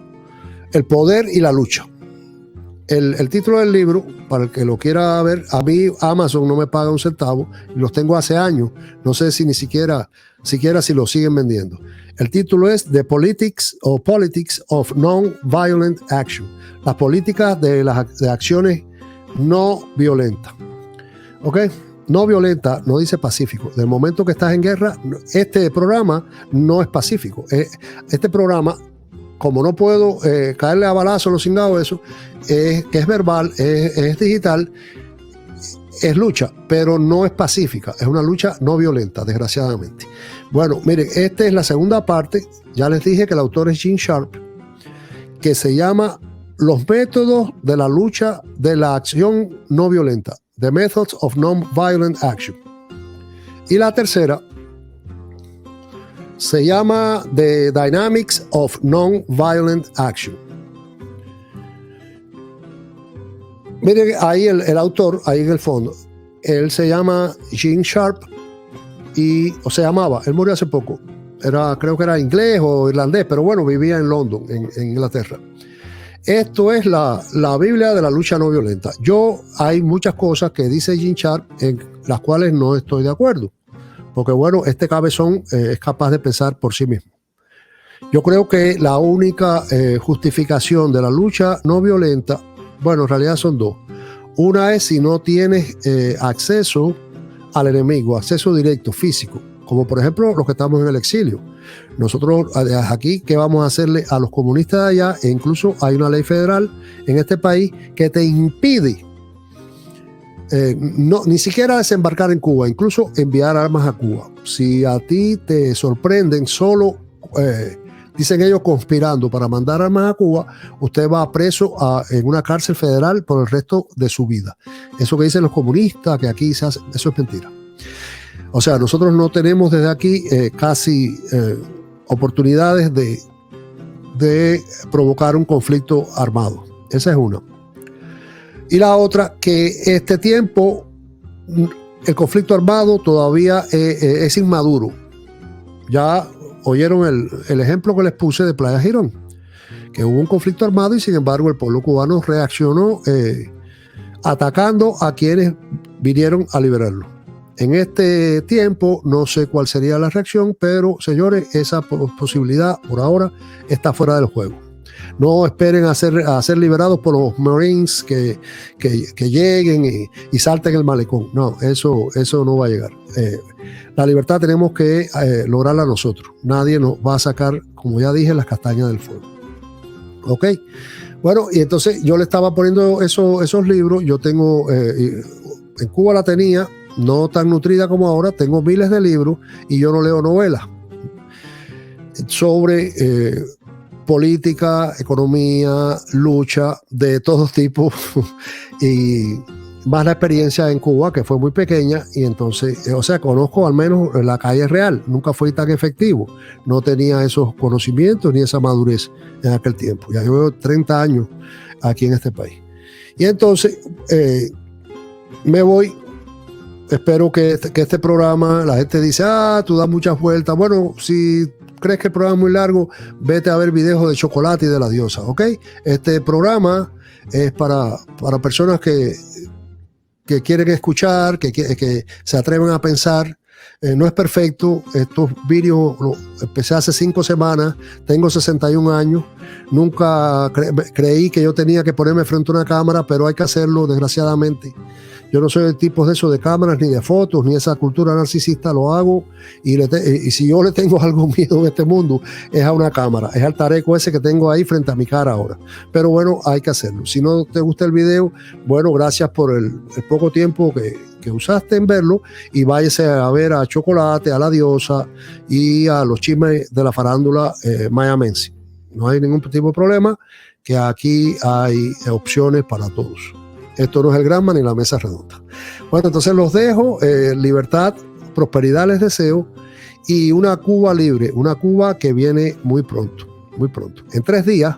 el poder y la lucha. El título del libro, para el que lo quiera ver, a mí Amazon no me paga un centavo, y los tengo hace años, no sé si ni siquiera si lo siguen vendiendo. El título es The Politics of Non-Violent Action, las políticas de acciones no violentas. ¿Ok? No violenta, no dice pacífico. Del momento que estás en guerra, este programa no es pacífico. Este programa, como no puedo caerle a balazo a los cingados, eso, que es verbal, es digital, es lucha, pero no es pacífica, es una lucha no violenta, desgraciadamente. Bueno, miren, esta es la segunda parte, ya les dije que el autor es Gene Sharp, que se llama Los métodos de la lucha de la acción no violenta, The Methods of Non-Violent Action. Y la tercera se llama The Dynamics of Non-Violent Action. Miren ahí el autor, ahí en el fondo, él se llama Gene Sharp, o se llamaba, él murió hace poco, creo que era inglés o irlandés, pero bueno, vivía en London, en Inglaterra. Esto es la Biblia de la lucha no violenta. Hay muchas cosas que dice Gene Sharp en las cuales no estoy de acuerdo, porque bueno, este cabezón es capaz de pensar por sí mismo. Yo creo que la única justificación de la lucha no violenta, bueno, en realidad son 2. Una es si no tienes acceso al enemigo, acceso directo, físico, como por ejemplo los que estamos en el exilio. Nosotros aquí, ¿qué vamos a hacerle a los comunistas de allá? E incluso hay una ley federal en este país que te impide ni siquiera desembarcar en Cuba, incluso enviar armas a Cuba. Si a ti te sorprenden solo, dicen ellos, conspirando para mandar armas a Cuba, usted va preso en una cárcel federal por el resto de su vida. Eso que dicen los comunistas, que aquí se hace, eso es mentira. O sea, nosotros no tenemos desde aquí casi oportunidades de provocar un conflicto armado. Esa es una. Y la otra, que este tiempo el conflicto armado todavía es inmaduro. Ya oyeron el ejemplo que les puse de Playa Girón, que hubo un conflicto armado y sin embargo el pueblo cubano reaccionó atacando a quienes vinieron a liberarlo. En este tiempo no sé cuál sería la reacción, pero señores, esa posibilidad por ahora está fuera del juego. No esperen a ser liberados por los Marines que lleguen y salten el malecón. No, eso no va a llegar. La libertad tenemos que lograrla nosotros. Nadie nos va a sacar, como ya dije, las castañas del fuego. ¿Ok? Bueno, y entonces yo le estaba poniendo esos libros. Yo tengo, en Cuba la tenía, no tan nutrida como ahora, tengo miles de libros y yo no leo novelas sobre política, economía, lucha de todos tipos y más la experiencia en Cuba, que fue muy pequeña, y entonces, o sea, conozco al menos la calle real. Nunca fui tan efectivo, no tenía esos conocimientos ni esa madurez en aquel tiempo. Ya llevo 30 años aquí en este país. Y entonces me voy. Espero que este programa, la gente dice, tú das muchas vueltas. Bueno, si crees que el programa es muy largo, vete a ver videos de Chocolate y de la Diosa, ¿ok? Este programa es para personas que quieren escuchar, que se atreven a pensar. No es perfecto. Estos vídeos los empecé hace 5 semanas, tengo 61 años, nunca creí que yo tenía que ponerme frente a una cámara, pero hay que hacerlo, desgraciadamente. Yo no soy el tipo de eso de cámaras, ni de fotos, ni esa cultura narcisista. Lo hago y si yo le tengo algo miedo en este mundo es a una cámara, es al tareco ese que tengo ahí frente a mi cara ahora. Pero bueno, hay que hacerlo. Si no te gusta el video, bueno, gracias por el poco tiempo que usaste en verlo, y váyase a ver a Chocolate, a la Diosa y a los chismes de la farándula mayamense. No hay ningún tipo de problema, que aquí hay opciones para todos. Esto no es el Granma ni la Mesa Redonda. Bueno, entonces los dejo. Libertad, prosperidad les deseo, y una Cuba libre, una Cuba que viene muy pronto, muy pronto. En 3 días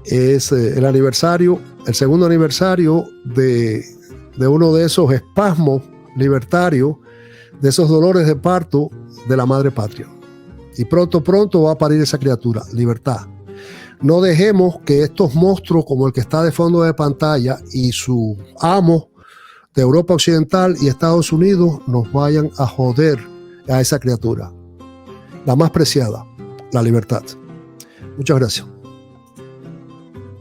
es el aniversario, el segundo aniversario de uno de esos espasmos libertarios, de esos dolores de parto de la madre patria. Y pronto va a parir esa criatura, libertad. No dejemos que estos monstruos como el que está de fondo de pantalla y sus amos de Europa Occidental y Estados Unidos nos vayan a joder a esa criatura, la más preciada, la libertad. Muchas gracias.